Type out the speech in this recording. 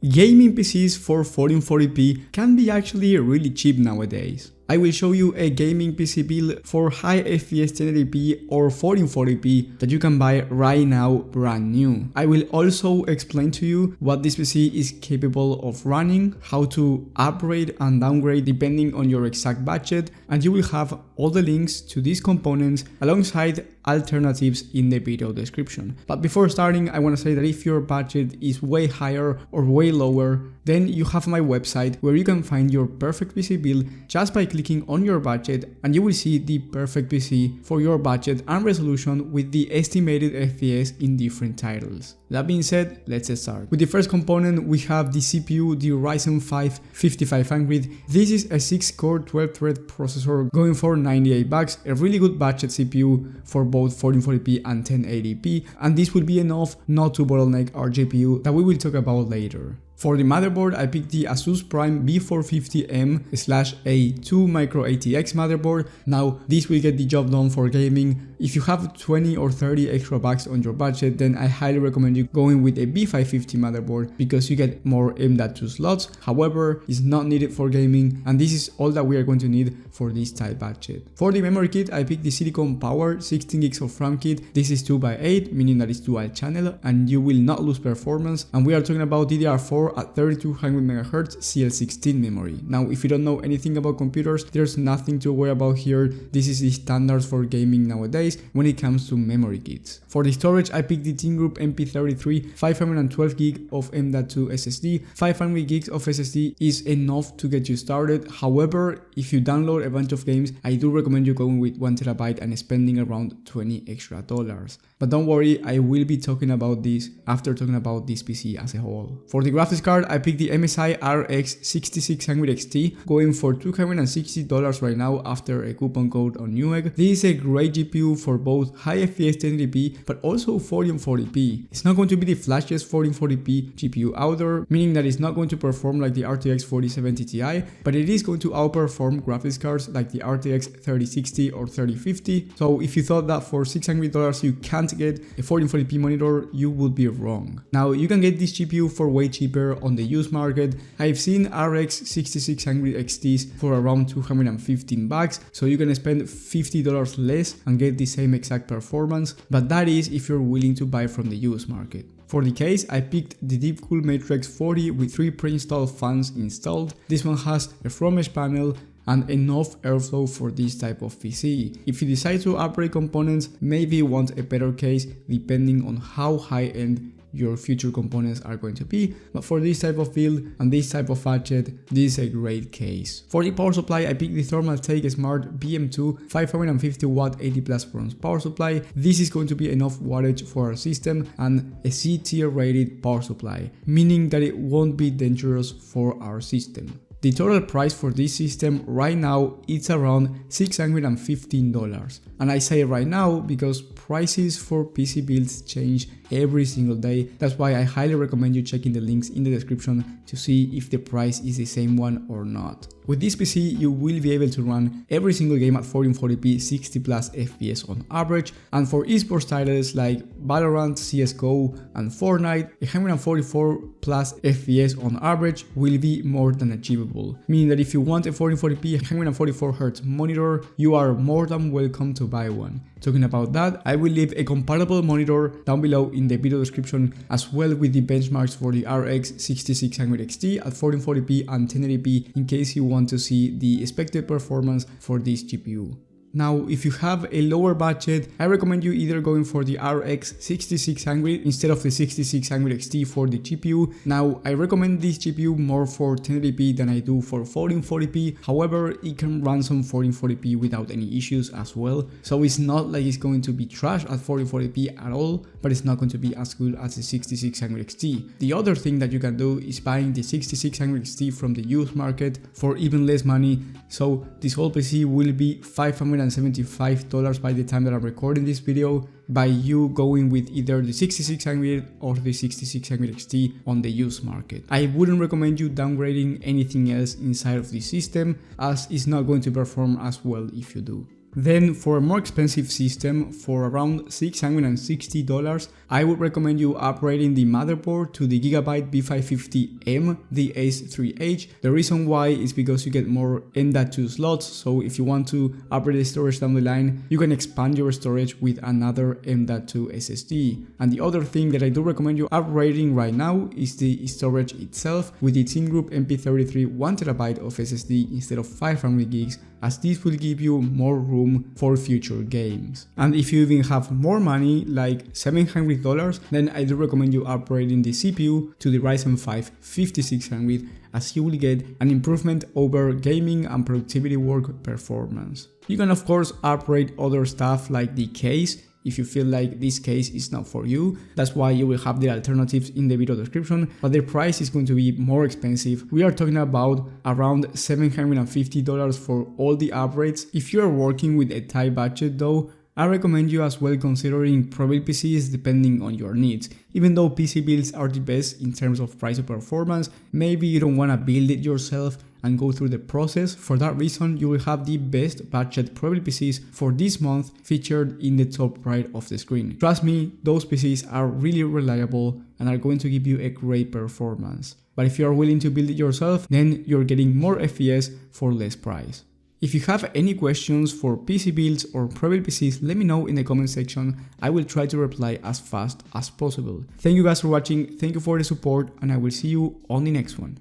Gaming PCs for 1440p can be actually really cheap nowadays. I will show you a gaming PC build for high FPS 1080p or 1440p that you can buy right now brand new. I will also explain to you what this PC is capable of running, how to upgrade and downgrade depending on your exact budget, and you will have all the links to these components alongside alternatives in the video description. But before starting, I want to say that if your budget is way higher or way lower, then you have my website where you can find your perfect PC build just by clicking on your budget, and you will see the perfect PC for your budget and resolution with the estimated FPS in different titles. That being said, let's start. With the first component, we have the CPU, the Ryzen 5 5500. This is a 6-core 12-thread processor going for $98, a really good budget CPU for both 1440p and 1080p, and this will be enough not to bottleneck our GPU that we will talk about later. For the motherboard, I picked the Asus Prime B450M/A2 Micro ATX motherboard. Now, this will get the job done for gaming. If you have 20 or 30 extra bucks on your budget, then I highly recommend you going with a B550 motherboard because you get more M.2 slots. However, it's not needed for gaming, and this is all that we are going to need for this tight budget. For the memory kit, I picked the Silicon Power 16 gigs of RAM kit. This is 2x8, meaning that it's dual channel, and you will not lose performance. And we are talking about DDR4 at 3200 MHz CL16 memory. Now, if you don't know anything about computers, there's nothing to worry about here. This is the standards for gaming nowadays when it comes to memory kits. For the storage, I picked the Team Group MP33 512 gig of M.2 SSD. 500 gigs of SSD is enough to get you started. However, if you download a bunch of games, I do recommend you going with 1 TB and spending around $20 extra. But don't worry, I will be talking about this after talking about this PC as a whole. For the graphics card, I picked the MSI RX 6600 XT, going for $260 right now after a coupon code on Newegg. This is a great GPU for both high FPS 1080p but also 1440p. It's not going to be the flashiest 1440p GPU out there, meaning that it's not going to perform like the RTX 4070 Ti, but it is going to outperform graphics cards like the RTX 3060 or 3050. So if you thought that for $600 you can't get a 1440p monitor, you would be wrong. Now, you can get this GPU for way cheaper on the used market. I've seen RX 6600 XTs for around $215, so you can spend $50 less and get the same exact performance, but that is if you're willing to buy from the used market. For the case, I picked the Deepcool Matrix 40 with 3 pre-installed fans installed. This one has a front mesh panel and enough airflow for this type of PC. If you decide to upgrade components, maybe you want a better case depending on how high-end your future components are going to be, but for this type of build and this type of budget, this is a great case. For the power supply, I picked the Thermaltake Smart BM2 550 watt 80 plus bronze power supply. This is going to be enough wattage for our system and a C tier rated power supply, meaning that it won't be dangerous for our system. The total price for this system right now is around $615, and I say right now because prices for PC builds change every single day. That's why I highly recommend you checking the links in the description to see if the price is the same one or not. With this PC, you will be able to run every single game at 1440p 60 plus FPS on average, and for esports titles like Valorant, CSGO and Fortnite, 144 plus FPS on average will be more than achievable, meaning that if you want a 1440p 144Hz monitor, you are more than welcome to buy one. Talking about that, I will leave a comparable monitor down below in the video description, as well with the benchmarks for the RX 6600 XT at 1440p and 1080p in case you want to see the expected performance for this GPU. Now, if you have a lower budget, I recommend you either going for the RX 6600 instead of the 6600 XT for the GPU. Now, I recommend this GPU more for 1080p than I do for 1440p. However, it can run some 1440p without any issues as well. So it's not like it's going to be trash at 1440p at all, but it's not going to be as good as the 6600 XT. The other thing that you can do is buying the 6600 XT from the used market for even less money. So this whole PC will be $575 by the time that I'm recording this video, by you going with either the 6600 or the 6600 XT on the used market. I wouldn't recommend you downgrading anything else inside of the system, as it's not going to perform as well if you do. Then for a more expensive system, for around $660, I would recommend you upgrading the motherboard to the Gigabyte B550M, the Ace3H. The reason why is because you get more M.2 slots, so if you want to upgrade the storage down the line, you can expand your storage with another M.2 SSD. And the other thing that I do recommend you upgrading right now is the storage itself with the TeamGroup MP33 1TB of SSD instead of 500 gigs, as this will give you more room for future games. And if you even have more money, like $700, then I do recommend you upgrading the CPU to the Ryzen 5 5600, as you will get an improvement over gaming and productivity work performance. You can of course upgrade other stuff like the case, if you feel like this case is not for you. That's why you will have the alternatives in the video description, but the price is going to be more expensive. We are talking about around $750 for all the upgrades. If you are working with a tight budget though, I recommend you as well considering Prebuilt PCs depending on your needs. Even though PC builds are the best in terms of price or performance, maybe you don't want to build it yourself and go through the process. For that reason, you will have the best budget Prebuilt PCs for this month featured in the top right of the screen. Trust me, those PCs are really reliable and are going to give you a great performance. But if you are willing to build it yourself, then you're getting more FPS for less price. If you have any questions for PC builds or Prebuilt PCs, let me know in the comment section. I will try to reply as fast as possible. Thank you guys for watching, thank you for the support, and I will see you on the next one.